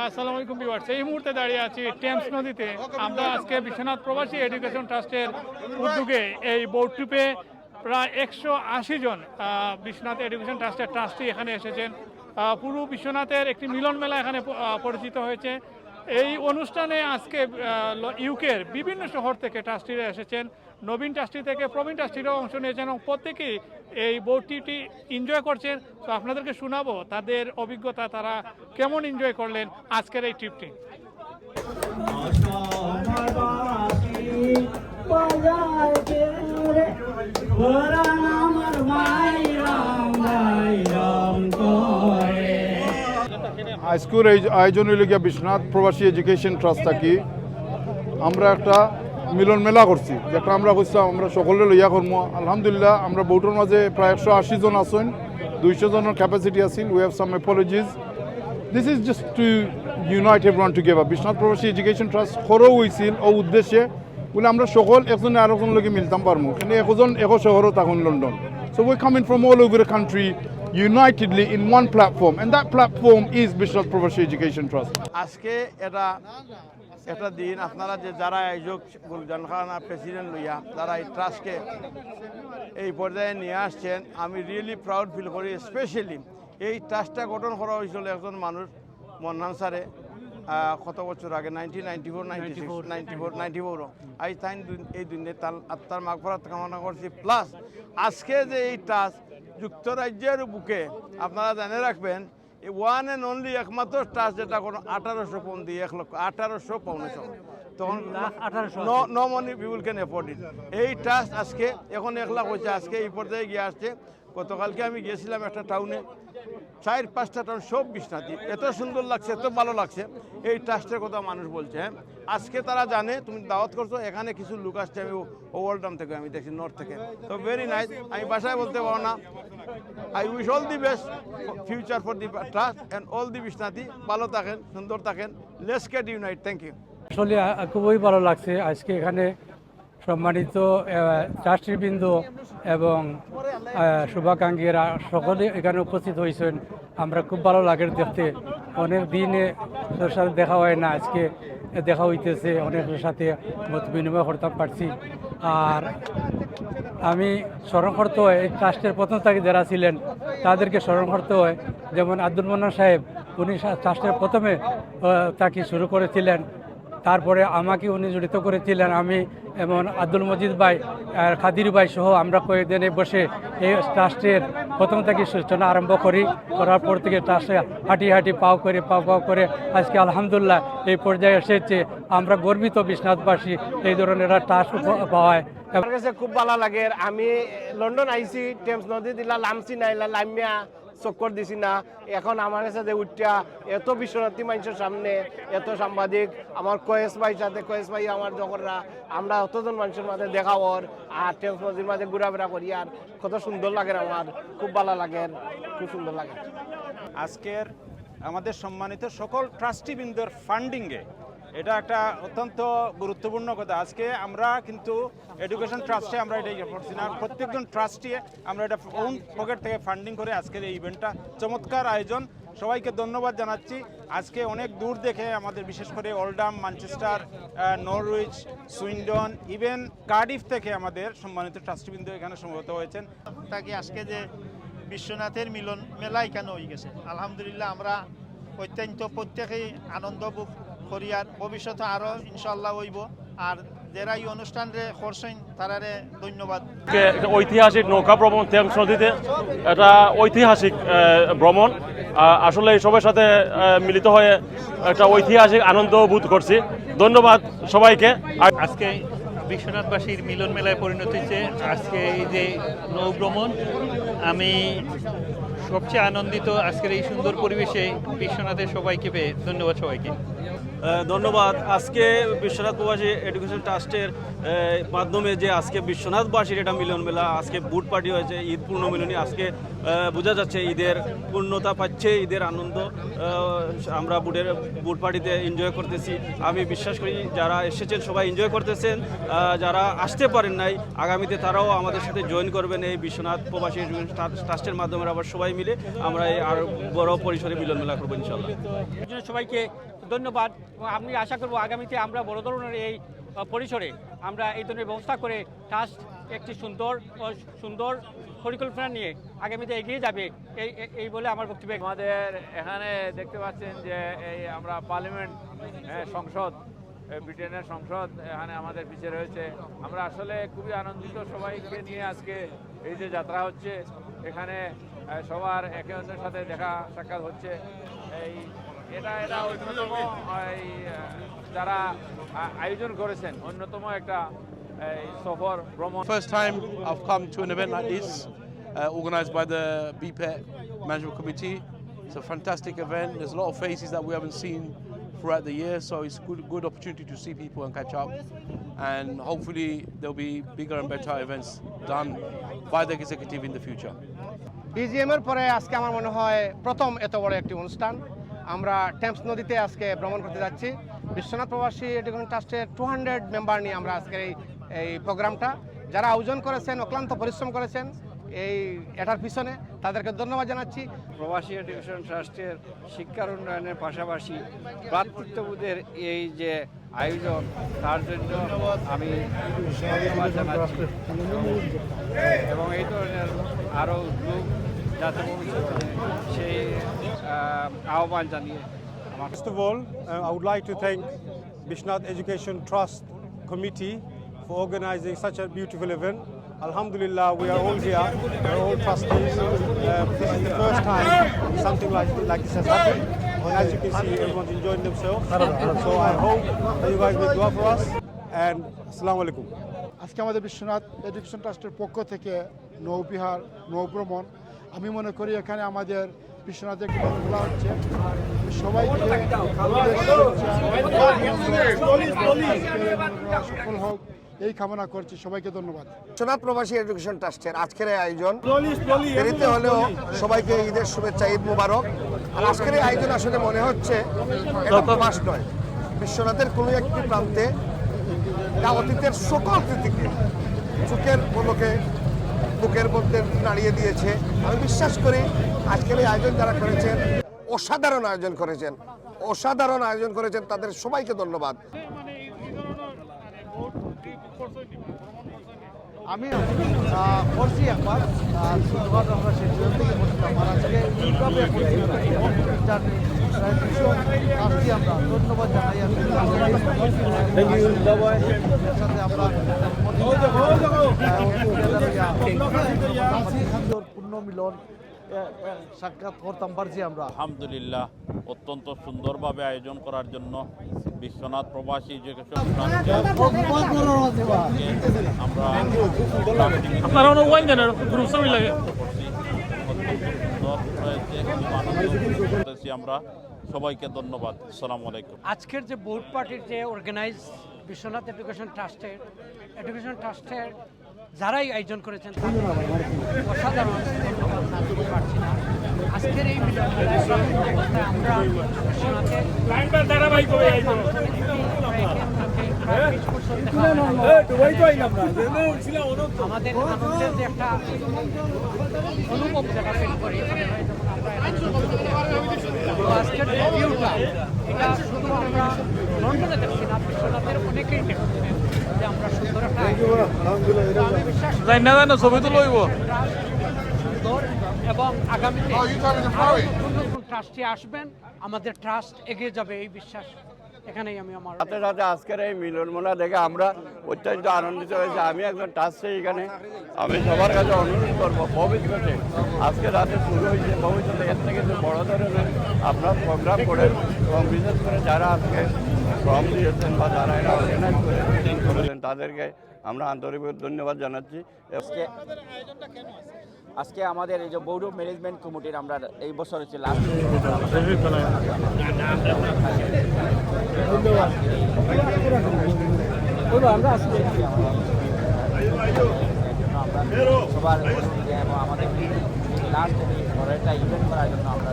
আসসালামু আলাইকুম ভিউয়ার্স, এই মুহূর্তে দাঁড়িয়ে আছি টেমস নদীতে। আমরা আজকে বিশ্বনাথ প্রবাসী এডুকেশন ট্রাস্টের উদ্যোগে এই বোট ট্রিপে প্রায় 180 জন বিশ্বনাথ এডুকেশন ট্রাস্টের ট্রাস্টি এখানে এসেছেন। পুরো বিশ্বনাথের একটি মিলন মেলা এখানে পরিচিত হয়েছে। এই অনুষ্ঠানে আজকে ইউকের বিভিন্ন শহর থেকে ট্রাস্টিরা এসেছেন। নবীন ট্রাস্টি থেকে প্রবীণ ট্রাস্টিরাও অংশ নিয়েছেন এবং প্রত্যেকেই এই বোটটি এনজয় করছেন। তো আপনাদেরকে শোনাবো তাদের অভিজ্ঞতা, তারা কেমন এনজয় করলেন আজকের এই ট্রিপটি। আজকের এই আয়োজন হইল গিয়া বিশ্বনাথ প্রবাসী এডুকেশন ট্রাস্ট থাকি আমরা একটা মিলন মেলা করছি, যেটা আমরা করছিলাম আমরা সকলে লইয়া করবো। আলহামদুলিল্লাহ আমরা বোটের মাঝে প্রায় 180 জন আছেন, 200 জনের ক্যাপাসিটি আছিল। We have some apologies. This is just to unite everyone together. Biswanath প্রবাসী এডুকেশন ট্রাস্ট খরও হয়েছিল ও উদ্দেশ্যে বলে আমরা সকল একজনে আরেকজন লোকে মিলতাম পারবো, কিন্তু একজন শহরও তখন London. So we're coming from all over the country unitedly in one platform, and that platform is Bishop Provashi Education Trust. আজকে এটা দিন আপনারা যে যারা আয়োজক গুলজান খান প্রেসিডেন্ট লইয়া যারা এই ট্রাস্টকে এই পর্যায়ে নিয়ে আসছেন, আমি রিয়েলি প্রাউড ফিল করি। স্পেশালি এই ট্রাস্টটা গঠন করা হয়েছিল একজন মানুষ মন্নান স্যারে কত বছর আগে 1994 আজ তাই এই দিনে তার আত্মার মাগফিরাত কামনা করছি। প্লাস আজকে যে এই ট্রাস্ট যুক্তরাজ্যের বুকে আপনারা জেনে রাখবেন ওয়ান অ্যান্ড অনলি একমাত্র ট্রাস্ট যেটা কোনো 1800 পাউন্ড দিয়ে 1,1800 পাউন্ড তখন no money people can afford it. এই ট্রাস্ট আজকে এখন 1 লাখ হয়েছে, আজকে এই পর্যায়ে গিয়ে আসছে। গতকালকে আমি গিয়েছিলাম একটা টাউনে, 4-5টা টাউন সব বিশ্বনাথী, এত সুন্দর লাগছে, এত ভালো লাগছে। এই ট্রাস্টের কথা মানুষ বলছে। আজকে তারা জানে তুমি দাওয়াত করছো, এখানে কিছু লোক আসছে, আমি ওভারডাম থেকে আমি দেখছি, নর্থ থেকে। তো ভেরি নাইস, আমি বাসায় বলতে পারো না। I wish all the best future for the trust and all the বিশ্বনাথী। ভালো থাকেন, সুন্দর থাকেন, let's get unite. Thank you. আসলে খুবই ভালো লাগছে আজকে এখানে সম্মানিত ট্রাস্টিবৃন্দ এবং শুভাকাঙ্ক্ষীরা সকলে এখানে উপস্থিত হয়েছেন। আমরা খুব ভালো লাগে দেখতে, অনেক দিনে তোর সাথে দেখা হয় না, আজকে দেখা হইতেছে, অনেকের সাথে মত বিনিময় করতে পারছি। আর আমি স্মরণ করতে হয় এই ট্রাস্টের প্রথম থেকে যারা ছিলেন তাদেরকে স্মরণ করতে হয়। যেমন আব্দুল মান্নান সাহেব, উনি ট্রাস্টের প্রথমে তাকে শুরু করেছিলেন, তারপরে আমাকে উনি জড়িত করেছিলেন। আমি এবং আব্দুল মজিদ ভাই আর খাদির ভাই সহ আমরা কয়েকদিনে বসে এই ট্রাস্টের প্রথম থেকে সূচনা আরম্ভ করার পর থেকে ট্রাস্টে হাঁটি পাও করে আজকে আলহামদুলিল্লাহ এই পর্যায়ে এসেছে। আমরা গর্বিত বিশ্বনাথবাসী এই ধরনের ট্রাস্ট পাওয়ায়। আমার কাছে খুব ভালো লাগে। আমি লন্ডন আইছি, টেমস নদী দিলা লামছি না, লামিয়া চক্কর দিছি না। এখন আমার কাছে যে উঠটা এত বিশ্বনাথী মানুষের সামনে, এত সাংবাদিক, আমার কয়েস ভাই সাথে, কয়েস ভাই আমার জগররা, আমরা অতজন মানুষের মাঝে দেখা ওর আর টেমস নদীর মাঝে ঘোরাফেরা করি, আর কত সুন্দর লাগে, আমার খুব ভালো লাগে, খুব সুন্দর লাগে। আজকের আমাদের সম্মানিত সকল ট্রাস্টিবৃন্দের ফান্ডিংয়ে এটা একটা অত্যন্ত গুরুত্বপূর্ণ কথা। আজকে আমরা কিন্তু এডুকেশন ট্রাস্টে আমরা এটা ইয়ে করছি না, প্রত্যেকজন ট্রাস্টে আমরা এটা ওন পকেট থেকে ফান্ডিং করে আজকের এই ইভেন্টটা চমৎকার আয়োজন। সবাইকে ধন্যবাদ জানাচ্ছি। আজকে অনেক দূর দেখে আমাদের, বিশেষ করে Oldham, Manchester, Norwich, Swindon, even Cardiff থেকে আমাদের সম্মানিত ট্রাস্টিবৃন্দ এখানে সমবেত হয়েছেন। তাকে আজকে যে বিশ্বনাথের মিলন মেলা এখানে হয়ে গেছে, আলহামদুলিল্লাহ আমরা অত্যন্ত প্রত্যেকেই আনন্দ ভোগ করি, আর ভবিষ্যতে আরও ইনশাল্লাহ হইব। আর যারা এই অনুষ্ঠানে করছেন তারারে ধন্যবাদ। ঐতিহাসিক নৌকা ভ্রমণ টেমস নদীতে, এটা ঐতিহাসিক ভ্রমণ। আসলে সবার সাথে মিলিত হয়ে একটা ঐতিহাসিক আনন্দ বোধ করছি। ধন্যবাদ সবাইকে। আজকে বিশ্বনাথবাসীর মিলন মেলায় পরিণত হয়েছে আজকে এই যে নৌ ভ্রমণ। আমি সবচেয়ে আনন্দিত আজকের এই সুন্দর পরিবেশে বিশ্বনাথের সবাইকে পেয়ে। ধন্যবাদ সবাইকে। ধন্যবাদ। আজকে বিশ্বনাথ প্রবাসী এডুকেশন ট্রাস্টের মাধ্যমে যে আজকে বিশ্বনাথবাসীর এটা মিলন মেলা, আজকে বুট পার্টি হয়েছে, ঈদ পূর্ণ মিলনী, আজকে বোঝা যাচ্ছে ঈদের পূর্ণতা পাচ্ছে, ঈদের আনন্দ আমরা বুট পার্টিতে এনজয় করতেছি। আমি বিশ্বাস করি যারা এসেছেন সবাই এনজয় করতেছেন, যারা আসতে পারেন নাই আগামীতে তারাও আমাদের সাথে জয়েন করবেন এই বিশ্বনাথ প্রবাসী এডুকেশন ট্রাস্টের মাধ্যমে। আবার সবাই মিলে আমরা এই আরও বড় পরিসরে মিলন মেলা করবো ইনশাল্লাহ। সবাইকে ধন্যবাদ। আমি আশা করব আগামীতে আমরা বড় ধরনের এই পরিসরে আমরা এই ধরনের ব্যবস্থা করে ট্রাস্ট একটি সুন্দর পরিকল্পনা নিয়ে আগামীতে এগিয়ে যাবে এই বলে আমার বক্তব্য। আমাদের এখানে দেখতে পাচ্ছেন যে এই আমরা পার্লামেন্ট সংসদ, ব্রিটেনের সংসদ এখানে আমাদের পিছিয়ে রয়েছে। আমরা আসলে খুবই আনন্দিত সবাইকে নিয়ে আজকে এই যে যাত্রা হচ্ছে, এখানে সবার একে অন্যের সাথে দেখা সাক্ষাৎ হচ্ছে। এটা অন্যতম যারা আয়োজন করেছেন অন্যতম একটা সফর ভ্রমণ। First time I've come to an event like this, organised by the BPET Management Committee. It's a fantastic event. There's a lot of faces that we haven't seen throughout the year, so it's a good opportunity to see people and catch up. And hopefully there'll be bigger and better events done by the executive in the future. BGM এর পরে আজকে আমার মনে হয় প্রথম এত বড় একটি অনুষ্ঠান। আমরা টেমস নদীতে আজকে ভ্রমণ করতে যাচ্ছি। বিশ্বনাথ প্রবাসী এডুকেশন ট্রাস্টের 200 মেম্বার নিয়ে আমরা আজকের এই প্রোগ্রামটা, যারা আয়োজন করেছেন, অক্লান্ত পরিশ্রম করেছেন এটার পিছনে, তাদেরকে ধন্যবাদ জানাচ্ছি। প্রবাসী এডুকেশন ট্রাস্টের শিক্ষার উন্নয়নের পাশাপাশি ভ্রাতৃত্ববোধের এই যে আয়োজন, তার জন্য আমি ধন্যবাদ জানাচ্ছি এবং এই ধরনের আরও উদ্যোগ যাতে ভবিষ্যতে সেই আহ্বান জানিয়ে। First of all, I would like to thank Bishnath Education Trust Committee for organizing such a beautiful event. Alhamdulillah, we are all here, we are all trustees. This is the first time something like this has happened. And as you can see, everyone's enjoying themselves. So I hope that you guys will dua for us. And Assalamu alaikum. আজকে আমাদের Biswanath education ট্রাস্টের পক্ষ থেকে নৌবিহার নৌভ্রমণ, আমি মনে করি এখানে আমাদের বিশ্বনাথে একটি খেলা হচ্ছে, সবাইকে সফল হোক এই কামনা করছি। সবাইকে ধন্যবাদ। বিশ্বনাথ প্রবাসী এডুকেশন ট্রাস্টের আজকের এই আয়োজন দেরিতে হলেও সবাইকে ঈদের শুভেচ্ছা, ঈদ মুবারক। আর আজকের এই আয়োজন আসলে মনে হচ্ছে এটা প্রবাস নয়, বিশ্বনাথের কোনো একটি প্রান্তে অতীতের সকল স্মৃতিকে চোখের পলকে বুকের মধ্যে নাড়িয়ে দিয়েছে। আমি বিশ্বাস করি আজকের এই আয়োজন যারা করেছেন, অসাধারণ আয়োজন করেছেন, তাদের সবাইকে ধন্যবাদ। আমি করছি একবার, আমরা সেই থেকে বসতাম। আর আজকে এইভাবে আমরা ধন্যবাদ জানাই। সাথে আমরা পূর্ণ মিলন সাক্ষাৎ করতাম পারছি আমরা। আলহামদুলিল্লাহ, অত্যন্ত সুন্দরভাবে আয়োজন করার জন্য বিশ্বনাথ প্রবাসী এডুকেশন আমরা সবাইকে ধন্যবাদ। আসসালামু আলাইকুম। আজকের যে বোর্ড পার্টির যে অর্গানাইজ বিশ্বনাথ এডুকেশন ট্রাস্টের যারাই আয়োজন করেছেন অসাধারণ ধন্যবাদ না দিতে পারছি না। আজকের এই মিলন আমরা বিশ্বনাথে আমাদের আনন্দের যে একটা অনুভব যেটা ফিল করি, আজকের যে ভিউটা, এটা শুধু আমরা লন্ডনে দেখছি না, বিশ্বনাথের অনেকেই দেখছি যে আমরা সুন্দর একটা আমি বিশ্বাস সুন্দর এবং আগামীতে নতুন নতুন ট্রাস্টে আসবেন, আমাদের ট্রাস্ট এগিয়ে যাবে এই বিশ্বাস এখানেই আমি আমার সাথে সাথে আজকের এই মিলন মেলা দেখে আমরা অত্যন্ত আনন্দিত হয়েছি। আমি একজন ট্রাস্টে এখানে, আমি সবার কাছে অনুরোধ করবো ভবিষ্যতে আজকে রাতে শুরু হয়েছে, ভবিষ্যতে এর থেকে বড় ধরনের আপনার প্রোগ্রাম করেন এবং বিশেষ করে যারা আজকে ফর্ম দিয়েছেন বা যারা এটা অর্গানাইজ করেছেন তাদেরকে আমরা আন্তরিক ধন্যবাদ জানাচ্ছি। আজকে আমাদের এই যে বৌদ্ধ ম্যানেজমেন্ট কমিটির আমরা এই বছর হচ্ছে লাস্ট সবার এবং আমাদের লাস্ট ঘরেরটা ইভেন্ট করার জন্য আমরা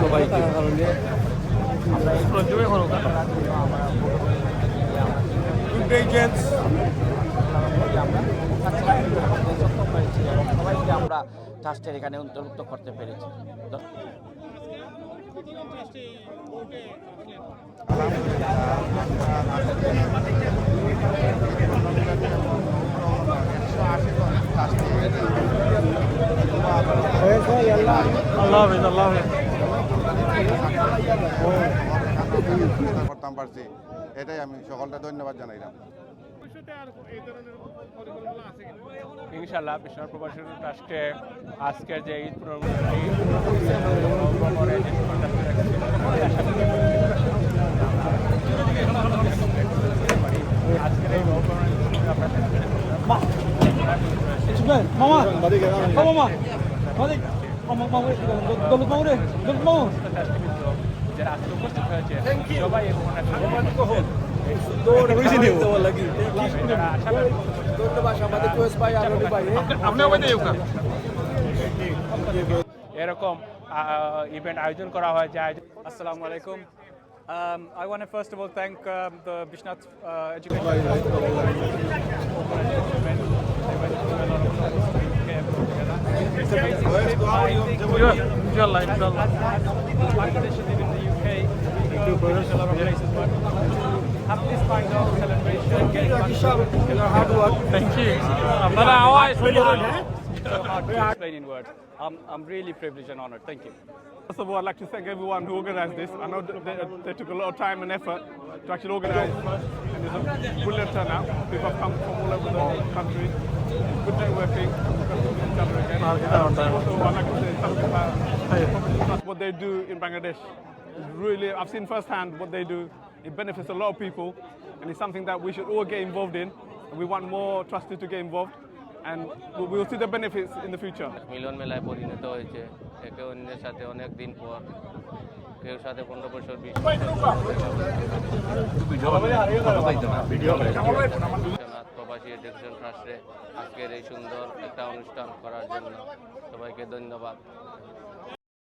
সবাইকে সবাইকে আমরা ট্রাস্টের এখানে অন্তর্ভুক্ত করতে পেরেছি। করতাম পারছি, এটাই আমি সকলটা ধন্যবাদ জানাইলাম। ইনশাল্লাহ বিশ্বনাথ প্রবাসী ট্রাস্টে আজকের যে ঈদ যারা আজকে উপস্থিত হয়েছে সবাই এরকম ইভেন্ট আয়োজন করা হয় যে Assalamu alaikum. I want to first of all thank the Bishnath Education Bangladesh live in the UK, a lot of places, but have this kind of celebration, getting hard work. Thank you. So hard to explain in words. I'm really privileged and honored. Thank you. First of all, I'd like to thank everyone who organised this. I know they took a lot of time and effort to actually organise, and there's a brilliant turnout. People have come from all over the country. Good networking. Also, I'd like to say something about what they do in Bangladesh. It's really, I've seen firsthand what they do. It benefits a lot of people, and it's something that we should all get involved in. And we want more trustees to get involved, and we will see the benefits in the future. মিলন মেলায় পরিণত হয়েছে একে অন্যের সাথে অনেক দিন পর, কেউ সাথে 15 বছর 20 প্রবাসী এডুকেশন ট্রাস্টে আজকের এই সুন্দর একটা অনুষ্ঠান করার জন্য সবাইকে ধন্যবাদ।